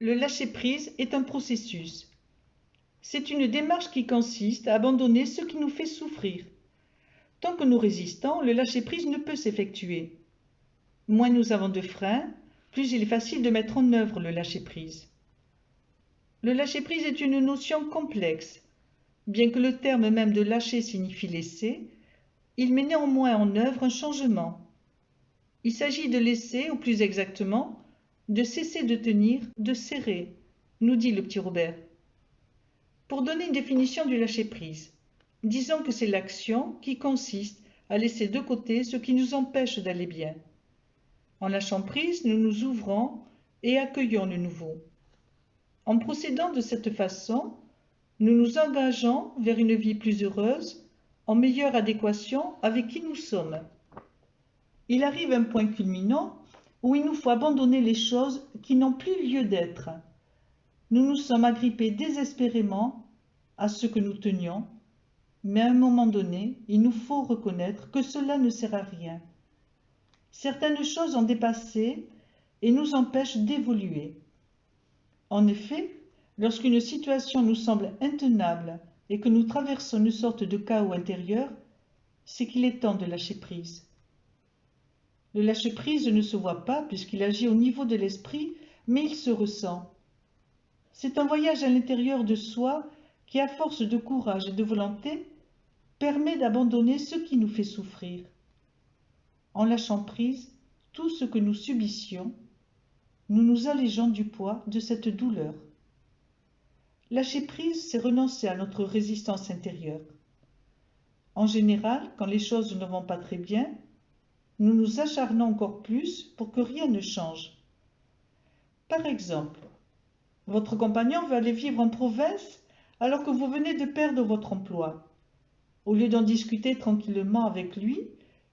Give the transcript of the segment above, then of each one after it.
Le lâcher-prise est un processus. C'est une démarche qui consiste à abandonner ce qui nous fait souffrir. Tant que nous résistons, le lâcher-prise ne peut s'effectuer. Moins nous avons de freins, plus il est facile de mettre en œuvre le lâcher-prise. Le lâcher-prise est une notion complexe. Bien que le terme même de lâcher signifie laisser, il met néanmoins en œuvre un changement. Il s'agit de laisser, ou plus exactement, de cesser de tenir, de serrer, nous dit le petit Robert. Pour donner une définition du lâcher-prise, disons que c'est l'action qui consiste à laisser de côté ce qui nous empêche d'aller bien. En lâchant prise, nous nous ouvrons et accueillons le nouveau. En procédant de cette façon, nous nous engageons vers une vie plus heureuse, en meilleure adéquation avec qui nous sommes. Il arrive un point culminant où il nous faut abandonner les choses qui n'ont plus lieu d'être. Nous nous sommes agrippés désespérément à ce que nous tenions, mais à un moment donné, il nous faut reconnaître que cela ne sert à rien. Certaines choses ont dépassé et nous empêchent d'évoluer. En effet, lorsqu'une situation nous semble intenable et que nous traversons une sorte de chaos intérieur, c'est qu'il est temps de lâcher prise. Le lâcher-prise ne se voit pas puisqu'il agit au niveau de l'esprit, mais il se ressent. C'est un voyage à l'intérieur de soi qui, à force de courage et de volonté, permet d'abandonner ce qui nous fait souffrir. En lâchant prise, tout ce que nous subissions, nous nous allégeons du poids de cette douleur. Lâcher prise, c'est renoncer à notre résistance intérieure. En général, quand les choses ne vont pas très bien, nous nous acharnons encore plus pour que rien ne change. Par exemple, votre compagnon veut aller vivre en province alors que vous venez de perdre votre emploi. Au lieu d'en discuter tranquillement avec lui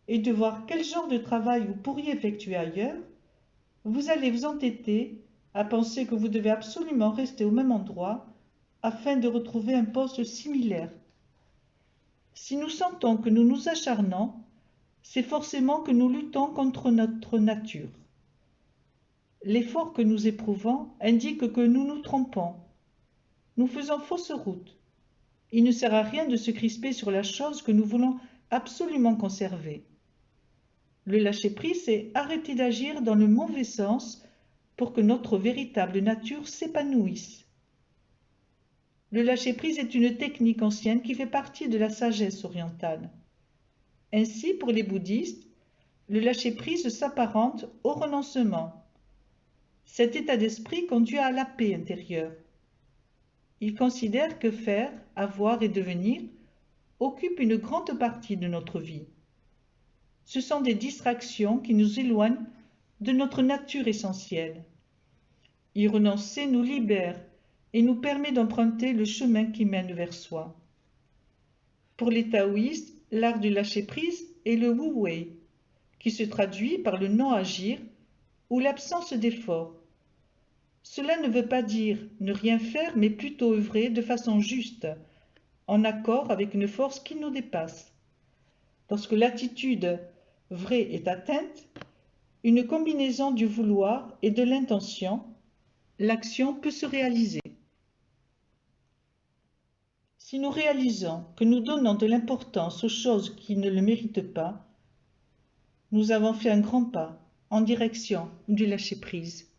et de voir quel genre de travail vous pourriez effectuer ailleurs, vous allez vous entêter à penser que vous devez absolument rester au même endroit afin de retrouver un poste similaire. Si nous sentons que nous nous acharnons, c'est forcément que nous luttons contre notre nature. L'effort que nous éprouvons indique que nous nous trompons. Nous faisons fausse route. Il ne sert à rien de se crisper sur la chose que nous voulons absolument conserver. Le lâcher-prise, c'est arrêter d'agir dans le mauvais sens pour que notre véritable nature s'épanouisse. Le lâcher-prise est une technique ancienne qui fait partie de la sagesse orientale. Ainsi, pour les bouddhistes, le lâcher-prise s'apparente au renoncement. Cet état d'esprit conduit à la paix intérieure. Ils considèrent que faire, avoir et devenir occupent une grande partie de notre vie. Ce sont des distractions qui nous éloignent de notre nature essentielle. Y renoncer nous libère et nous permet d'emprunter le chemin qui mène vers soi. Pour les taoïstes, l'art du lâcher-prise est le wu-wei, qui se traduit par le non-agir ou l'absence d'effort. Cela ne veut pas dire ne rien faire, mais plutôt œuvrer de façon juste, en accord avec une force qui nous dépasse. Lorsque l'attitude vraie est atteinte, une combinaison du vouloir et de l'intention, l'action peut se réaliser. Si nous réalisons que nous donnons de l'importance aux choses qui ne le méritent pas, nous avons fait un grand pas en direction du lâcher-prise.